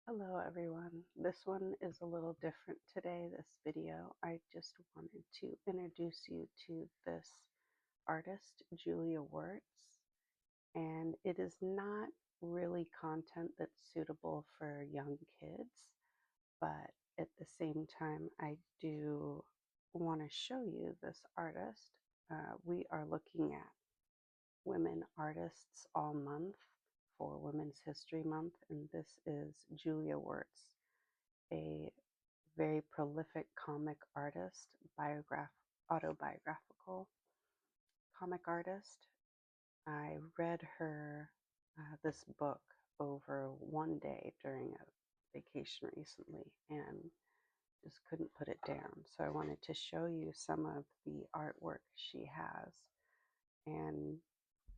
Hello everyone. This one is a little different today, this video. I just wanted to introduce you to this artist, Julia Wertz, and it is not really content that's suitable for young kids, but at the same time, I do want to show you this artist. We are looking at women artists all month for Women's History Month, and this is Julia Wertz, a very prolific comic artist, autobiographical comic artist. I read her this book over one day during a vacation recently and just couldn't put it down. So I wanted to show you some of the artwork she has. And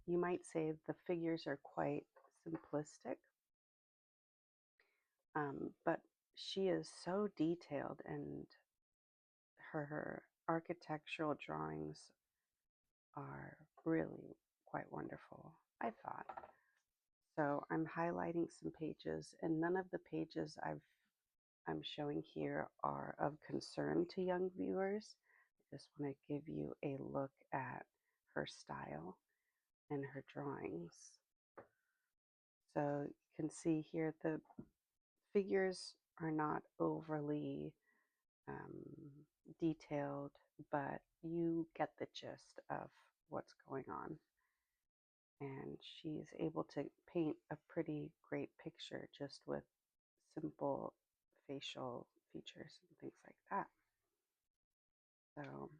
you might say the figures are quite simplistic, but she is so detailed, and her architectural drawings are really quite wonderful, I thought. So I'm highlighting some pages, and none of the pages I'm showing here are of concern to young viewers. I just want to give you a look at her style and her drawings. So you can see here the figures are not overly detailed, but you get the gist of what's going on. And she's able to paint a pretty great picture just with simple facial features and things like that. So,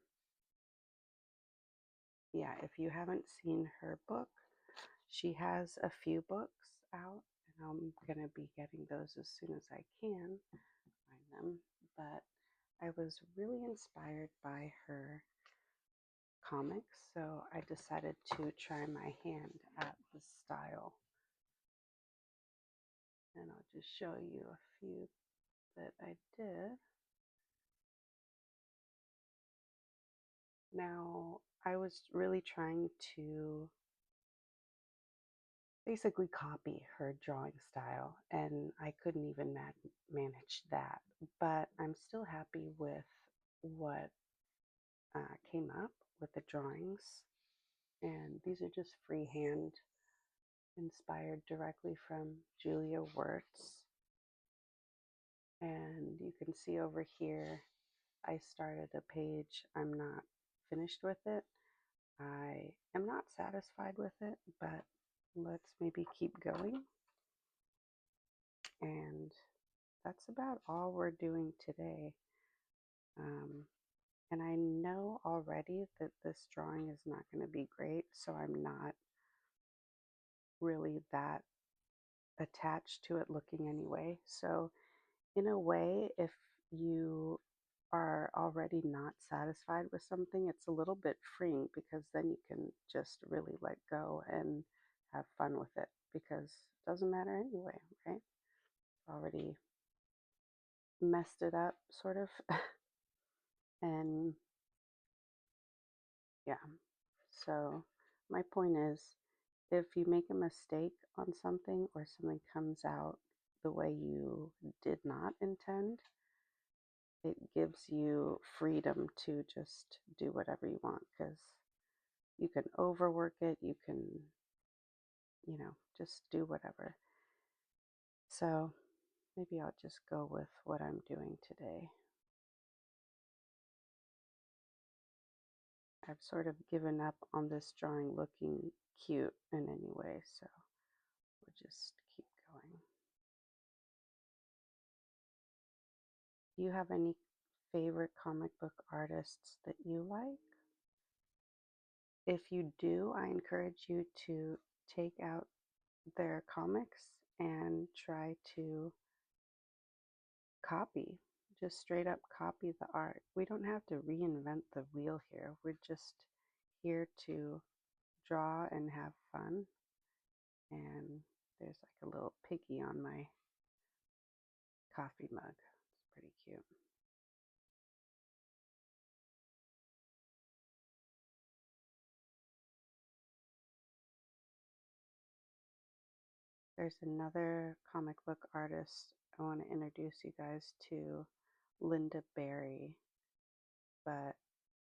yeah, if you haven't seen her book, she has a few books out, and I'm going to be getting those as soon as I can find them. But I was really inspired by her comics, so I decided to try my hand at the style. And I'll just show you a few that I did. Now, I was really trying to basically copy her drawing style, and I couldn't even manage that. But I'm still happy with what came up with the drawings. And these are just freehand, inspired directly from Julia Wertz. And you can see over here, I started a page. I'm not finished with it. I am not satisfied with it, but let's maybe keep going. And that's about all we're doing today. And I know already that this drawing is not going to be great, so I'm not really that attached to it looking anyway. So in a way, if you are already not satisfied with something, it's a little bit freeing, because then you can just really let go and have fun with it, because it doesn't matter anyway, right? Already messed it up, sort of. And yeah, so my point is, if you make a mistake on something, or something comes out the way you did not intend, it gives you freedom to just do whatever you want, because you can overwork it, you can, just do whatever. So maybe I'll just go with what I'm doing today. I've sort of given up on this drawing looking cute in any way, so we'll just keep going. Do you have any favorite comic book artists that you like? If you do, I encourage you to take out their comics and try to copy, just straight up copy the art. We don't have to reinvent the wheel here. We're just here to draw and have fun. And there's like a little piggy on my coffee mug. It's pretty cute. There's another comic book artist I want to introduce you guys to Linda Berry, but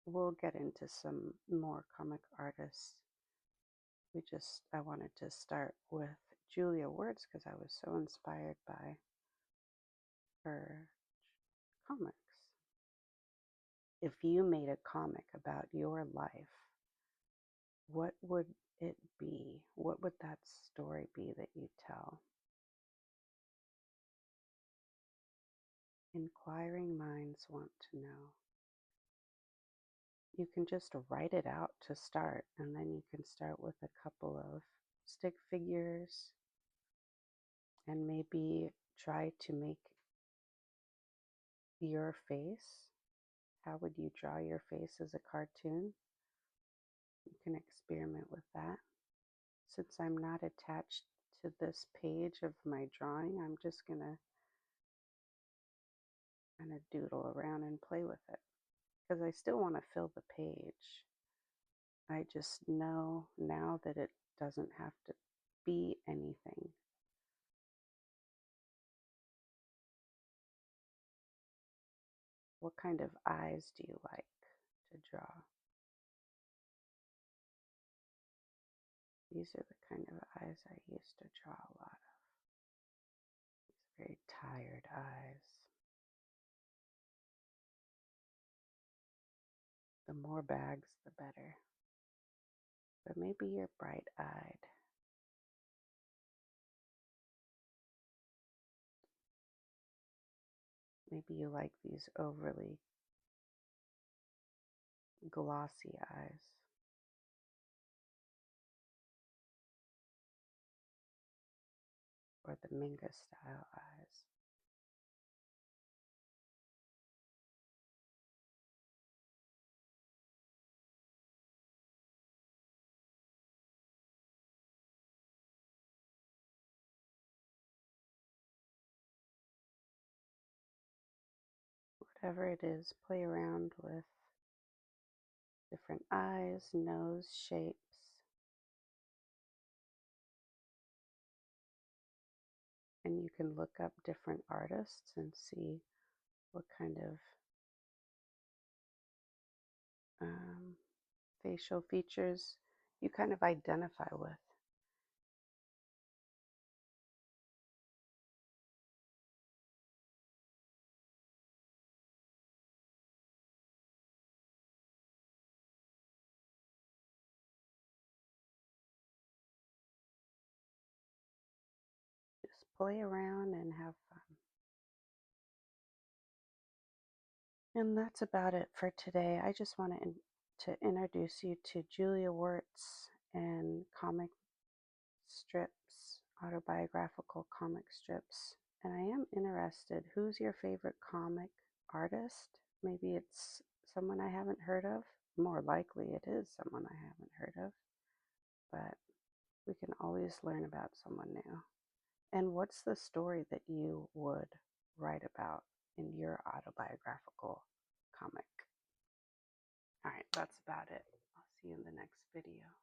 we'll get into some more comic artists. I wanted to start with Julia Wertz because I was so inspired by her comics. If you made a comic about your life, what would it be? What would that story be that you tell? Inquiring minds want to know. You can just write it out to start, and then you can start with a couple of stick figures and maybe try to make your face. How would you draw your face as a cartoon? You can experiment with that. Since I'm not attached to this page of my drawing, I'm just going to kind of doodle around and play with it because I still want to fill the page. I just know now that it doesn't have to be anything. What kind of eyes do you like to draw? These are the kind of eyes I used to draw a lot of. These very tired eyes. The more bags, the better. But maybe you're bright-eyed. Maybe you like these overly glossy eyes. Or the Minga style eyes. Whatever it is, play around with different eyes, nose shapes. And you can look up different artists and see what kind of facial features you kind of identify with. Just play around and have fun. And that's about it for today. I just wanted to introduce you to Julia Wertz and comic strips, autobiographical comic strips. And I am interested, who's your favorite comic artist? Maybe it's someone I haven't heard of. More likely it is someone I haven't heard of. But we can always learn about someone new. And what's the story that you would write about in your autobiographical comic? All right, that's about it. I'll see you in the next video.